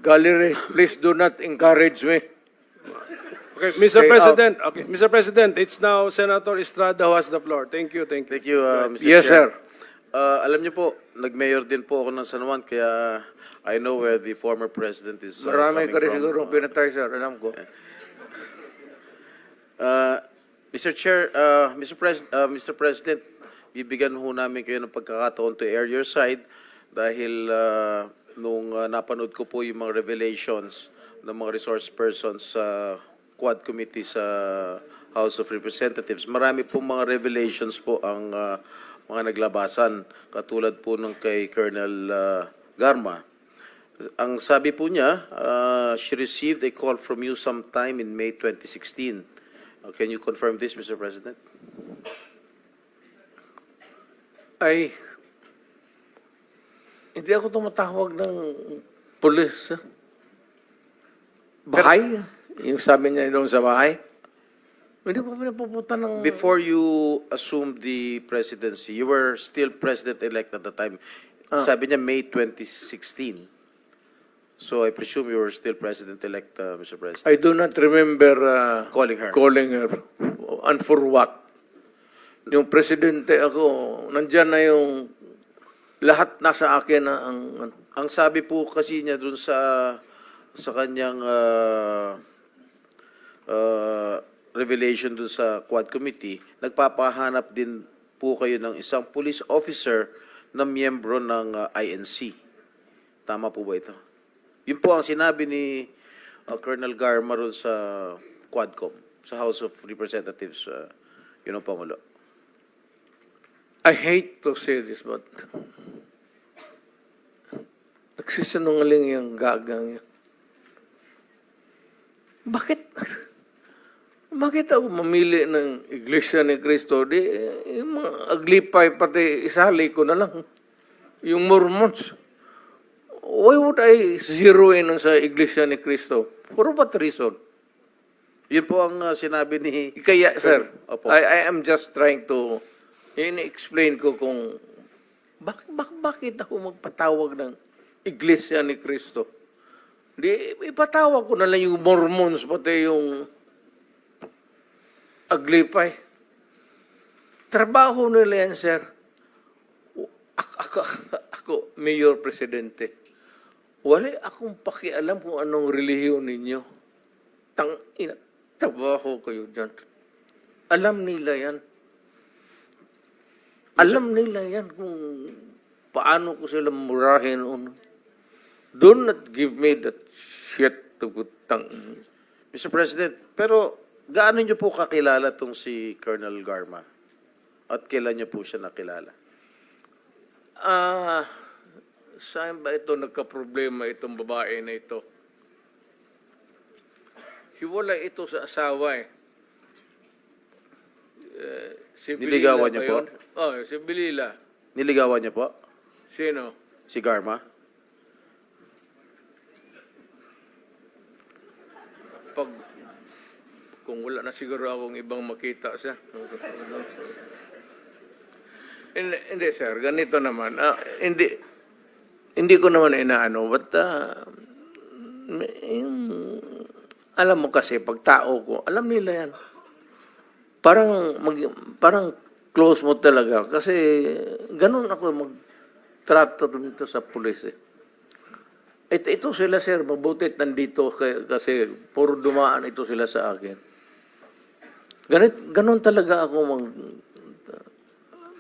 gallery, please do not encourage me. Okay, Mr. Stay President. Okay, Mr. President, it's now Senator Estrada who has the floor. Thank you, thank you. Thank you, Mr. Yes, Chair. sir. Alam niyo po, nag-mayor din po ako ng San Juan, kaya I know where the former president is Marami coming ka rin from. siguro pinatay, sir. Alam ko. Mr. Chair, Mr. President, bibigyan ho namin kayo ng pagkakataon to air your side dahil nung napanood ko po yung mga revelations ng mga resource persons sa Quad Committee sa House of Representatives. Marami po mga revelations po ang mga naglabasan, katulad po ng kay Colonel Garma. Ang sabi po niya, she received a call from you sometime in May 2016. Can you confirm this, Mr. President? Ay, hindi ako tumatawag ng pulis. Bahay? Yung sabi niya doon sa bahay? Hindi ko pinapupunta ng... Before you assumed the presidency, you were still president-elect at the time. Sabi niya May 2016. So I presume you were still president-elect, Mr. President. I do not remember Calling her. calling her. And for what? Yung presidente ako, nandyan na yung lahat nasa akin na ang... Ang sabi po kasi niya dun sa kanyang revelation dun sa Quad Committee, nagpapahanap din po kayo ng isang police officer na miyembro ng INC. Tama po ba ito? Yun po ang sinabi ni Colonel Garma ron sa Quadcom, sa House of Representatives, yun ang Pangulo. I hate to say this, but nagsisinungaling yung gagang yan. Bakit ako mamili ng Iglesia ni Cristo? Di, yung mga aglipay, pati isali ko na lang. Yung Mormons. Why would I zero in sa Iglesia ni Cristo? For what reason? Yun po ang sinabi ni... Kaya, sir, Opo. I am just trying to explain ko kung bakit ako magpatawag ng Iglesia ni Cristo. Di, ipatawag ko na lang yung Mormons, pati yung aglipay. Trabaho nila yan, sir. Ako, Mayor Presidente. Wala akong pakialam kung anong relihiyon ninyo. Trabaho kayo dyan. Alam nila yan. Alam nila yan kung paano ko sila murahin. Do not give me that shit to gutang. Mr. President, pero gaano niyo po kakilala tong si Colonel Garma? At kailan niyo po siya nakilala? Saan ba ito nagka-problema itong babae na ito? Hiwalay ito sa asawa eh. Si Niligawan Bilila niyo ba po? yun? Oh, si Bilila. Niligawan niyo po? Sino? Si Garma? Kung wala na siguro akong ibang makita siya. Hindi, sir. Ganito naman. Hindi ko naman inaano. But, alam mo kasi, pag tao ko, alam nila yan. Parang close mo talaga. Kasi, ganun ako magtrato dito sa pulis eh. Ito sila, sir, mabutit nandito kasi puro dumaan ito sila sa akin. Ganun talaga ako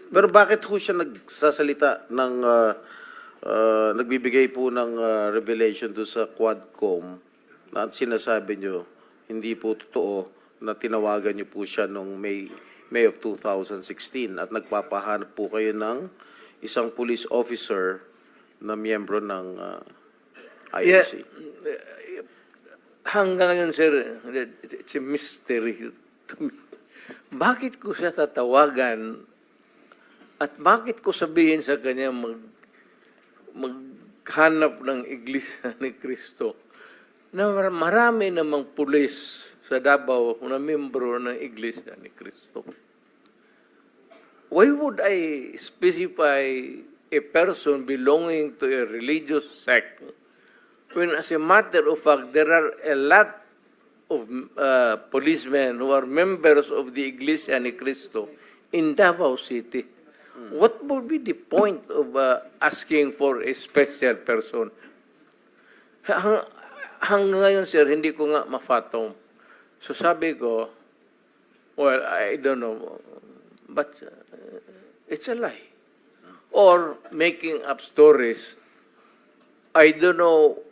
Pero bakit ho siya nagsasalita ng, nagbibigay po ng revelation doon sa Quadcom na sinasabi nyo, hindi po totoo na tinawagan nyo po siya noong May of 2016 at nagpapahanap po kayo ng isang police officer na miyembro ng INC? Hanggang ngayon, sir, it's a mystery to me. Bakit ko siya tatawagan at bakit ko sabihin sa kanya maghanap ng Iglesia ni Cristo na marami namang pulis sa Davao na membro ng Iglesia ni Cristo? Why would I specify a person belonging to a religious sect when as a matter of fact, there are a lot of policemen who are members of the Iglesia ni Cristo in Davao City. What would be the point of asking for a special person? Hanggang ngayon, sir, hindi ko nga ma-fathom. So sabi ko, well, I don't know, but it's a lie. Or making up stories. I don't know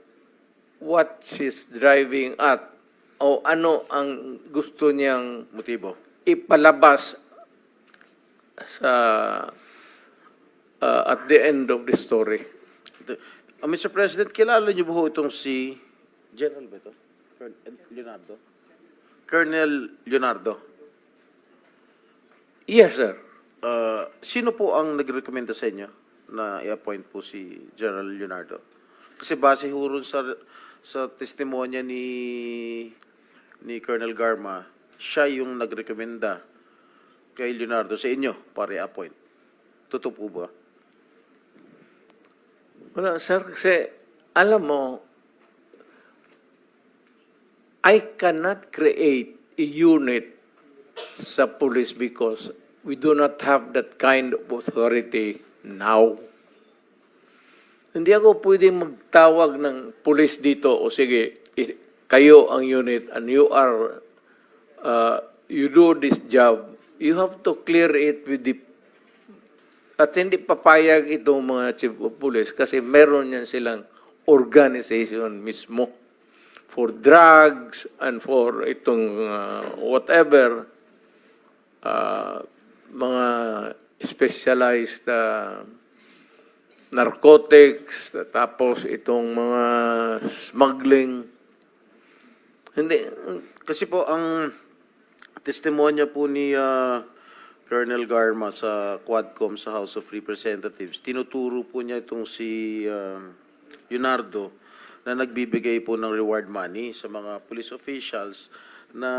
what she's driving at o ano ang gusto niyang Motibo. ipalabas sa at the end of the story. Mr. President, kilala niyo ba ho itong si General ba ito? Leonardo? Colonel Leonardo. Yes, sir. Sino po ang nagrekomenda sa inyo na i-appoint po si General Leonardo? Kasi base ho rin sa testimonya ni Colonel Garma, siya yung nagrekomenda kay Leonardo sa inyo para i-appoint. Totoo po ba? Wala, sir, kasi alam mo, I cannot create a unit sa police because we do not have that kind of authority now. Hindi ako pwedeng magtawag ng police dito o sige, kayo ang unit and you are, you do this job. You have to clear it with the, at hindi papayag itong mga chief of police kasi meron yan silang organization mismo for drugs and for itong whatever mga specialized narcotics, tapos itong mga smuggling. Hindi. Kasi po ang testimonya po ni Colonel Garma sa Quadcom sa House of Representatives, tinuturo po niya itong si Leonardo na nagbibigay po ng reward money sa mga police officials na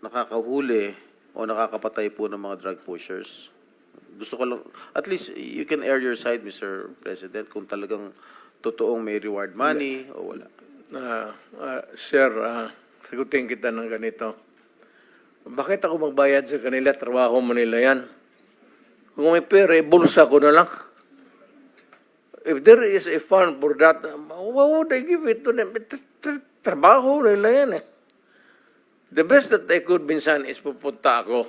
nakakahuli o nakakapatay po ng mga drug pushers. Gusto ko lang, at least you can air your side, Mr. President, kung talagang totoong may reward money o wala. Sir, sagutin kita ng ganito. Bakit ako magbayad sa kanila? Trabaho mo nila yan. Kung may pera, bulsa ko na lang. If there is a fund for that, why would I give it to them? Trabaho nila yan eh. The best that I could minsan is pupunta ako.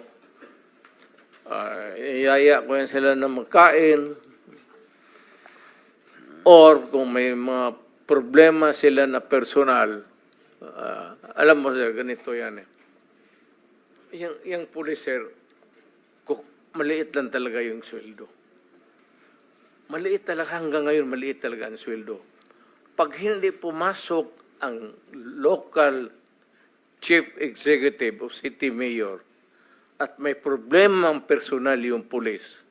Iyaya ko yan sila na magkain. Or kung may mga problema sila na personal, alam mo sir, ganito yan eh. Yung police sir, maliit lang talaga yung sweldo. Maliit talaga, hanggang ngayon maliit talaga ang sweldo. Pag hindi pumasok ang local chief executive o city mayor at may problema ang personal yung police,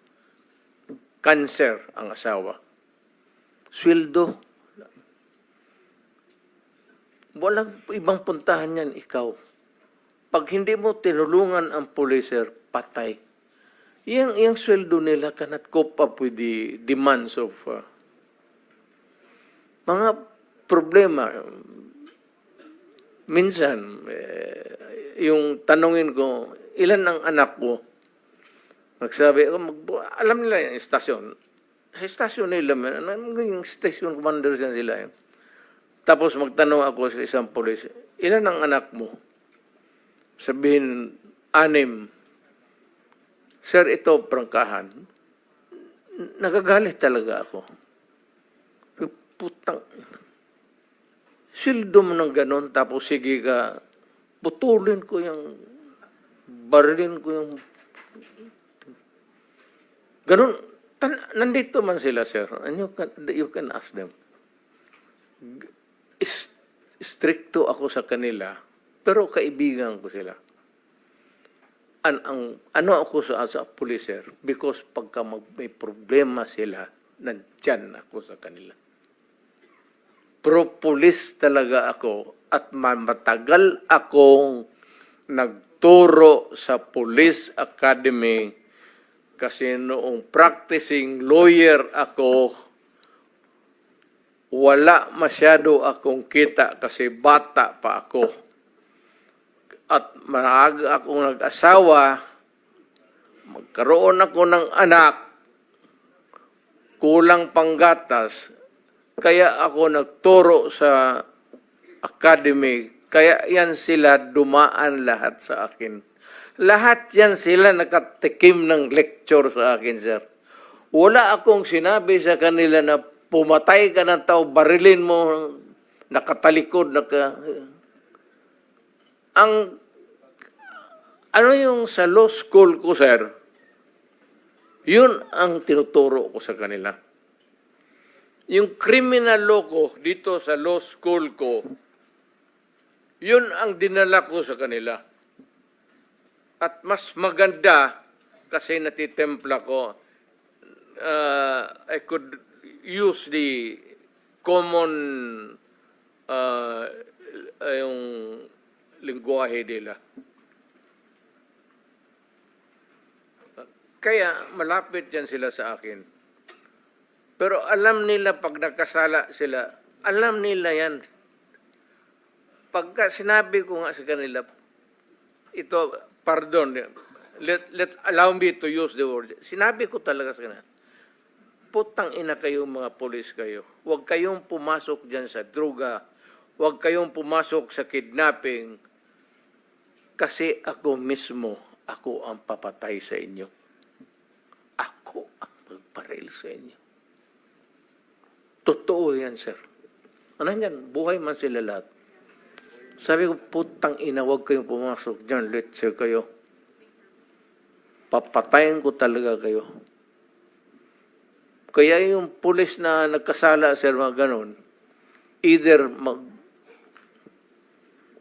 cancer ang asawa. Sweldo. Walang ibang puntahan yan, ikaw. Pag hindi mo tinulungan ang policer, patay. Yung sweldo nila cannot cope up with the demands of mga problema. Minsan, yung tanungin ko, ilan ang anak ko? Nagsabi, alam nila yung istasyon. Sa istasyon nila, yung station commander yan sila. Tapos magtanong ako sa isang polis, ilan ang anak mo? Sabihin, 6. Sir, ito prangkahan. Nagagalit talaga ako. Putang. Sildo mo ng ganon, tapos sige ka, putulin ko yung, barilin ko yung, ganon. Nandito man sila, sir. And you can ask them. Stricto ako sa kanila, pero kaibigan ko sila. Ano ako sa policer? Because pagka may problema sila, nandyan ako sa kanila. Pro-police talaga ako at matagal akong nagturo sa Police Academy kasi noong practicing lawyer ako, wala masyado akong kita kasi bata pa ako. At maaga akong nag-asawa, magkaroon ako ng anak, kulang panggatas, kaya ako nagturo sa academy, kaya yan sila dumaan lahat sa akin. Lahat yan sila nakatikim ng lecture sa akin, sir. Wala akong sinabi sa kanila na pumatay ka ng tao, barilin mo, nakatalikod, ano yung sa law school ko, sir, yun ang tinuturo ko sa kanila. Yung criminal law ko, dito sa law school ko, yun ang dinala ko sa kanila. At mas maganda, kasi natitempla ko, I could use the common yung lingwahe nila. Kaya malapit yan sila sa akin. Pero alam nila pag nagkasala sila, alam nila yan. Pagka sinabi ko nga sa kanila, ito, pardon, allow me to use the word. Sinabi ko talaga sa kanila, putang ina kayo mga polis kayo. Huwag kayong pumasok dyan sa droga. Huwag kayong pumasok sa kidnapping. Kasi ako mismo, ako ang papatay sa inyo. Ako ang magbaril sa inyo. Totoo yan, sir. Ano yan? Buhay man sila lahat. Sabi ko, putang ina, huwag kayong pumasok dyan. Let's say kayo. Papatayin ko talaga kayo. Kaya yung pulis na nagkasala, sir, mga ganon, either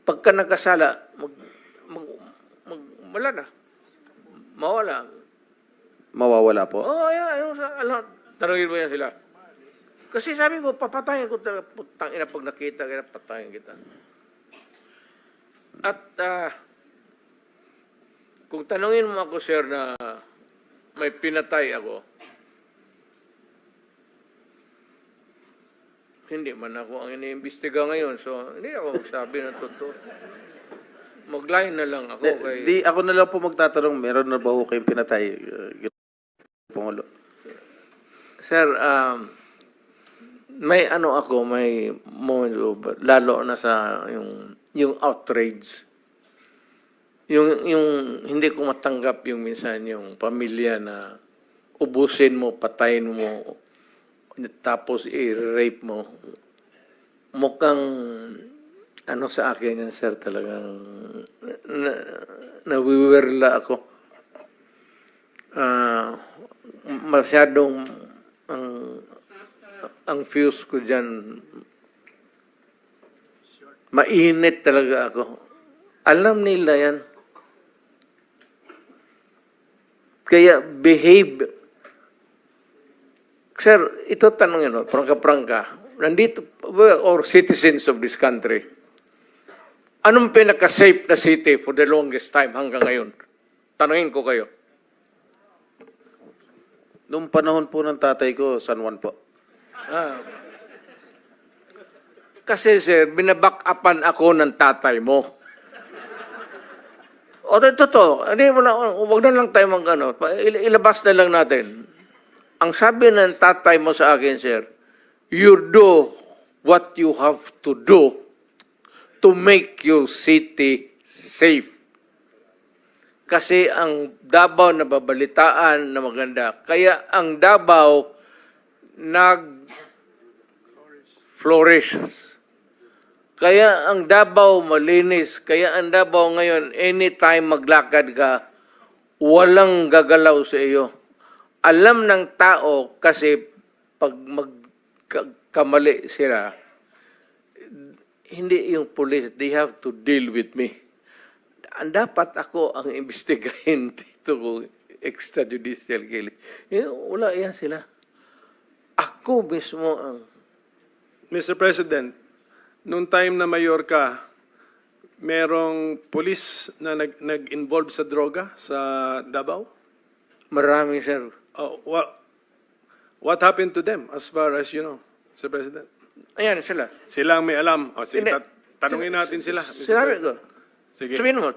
pagka nagkasala, wala na. Mawala. Mawawala po. Yung tanongin mo yan sila. Kasi sabi ko, papatayin ko talaga, putang ina, pag nakita kita, patayin kita. At kung tanongin mo ako, sir, na may pinatay ako, hindi man ako ang iniimbestiga ngayon, so hindi ako sabi na totoo. Mag-line na lang ako kay... Ako na lang po magtatanong, meron na ba ho kayong pinatay, Pangulo? Sir, may may moment lalo na sa yung outrage. Yung hindi ko matanggap yung minsan yung pamilya na ubusin mo, patayin mo, tapos i-rape mo. Mukhang sa akin yan, sir, talagang nawiwirla ako. Masyadong ang fuse ko dyan, mainit talaga ako. Alam nila yan. Kaya behave. Sir, ito tanongin mo, prangka-prangka. Nandito, or citizens of this country, anong pinaka-safe na city for the longest time hanggang ngayon? Tanungin ko kayo. Nung panahon po ng tatay ko, San Juan po. Kasi sir, binaback-upan ako ng tatay mo. O totoo, wag na lang tayo ilabas na lang natin. Ang sabi ng tatay mo sa akin, sir, you do what you have to do to make your city safe. Kasi ang Davao nababalitaan na maganda. Kaya ang Davao nag-flourish. Kaya ang Davao malinis. Kaya ang Davao ngayon, anytime maglakad ka, walang gagalaw sa iyo. Alam ng tao kasi pag magkamali sila, hindi yung police, they have to deal with me. Dapat ako ang imbestigahin dito ko extrajudicial killing. Wala yan sila. Ako mismo ang... Mr. President, noong time na mayor ka, merong police na nag-involve sa droga sa Davao? Marami, sir. What happened to them as far as you know, Mr. President? Ayan sila. Sila ang may alam. O, sige, Hindi. tanungin natin sila. Mr. Sinabi President. ko. Sige. Sabihin mo,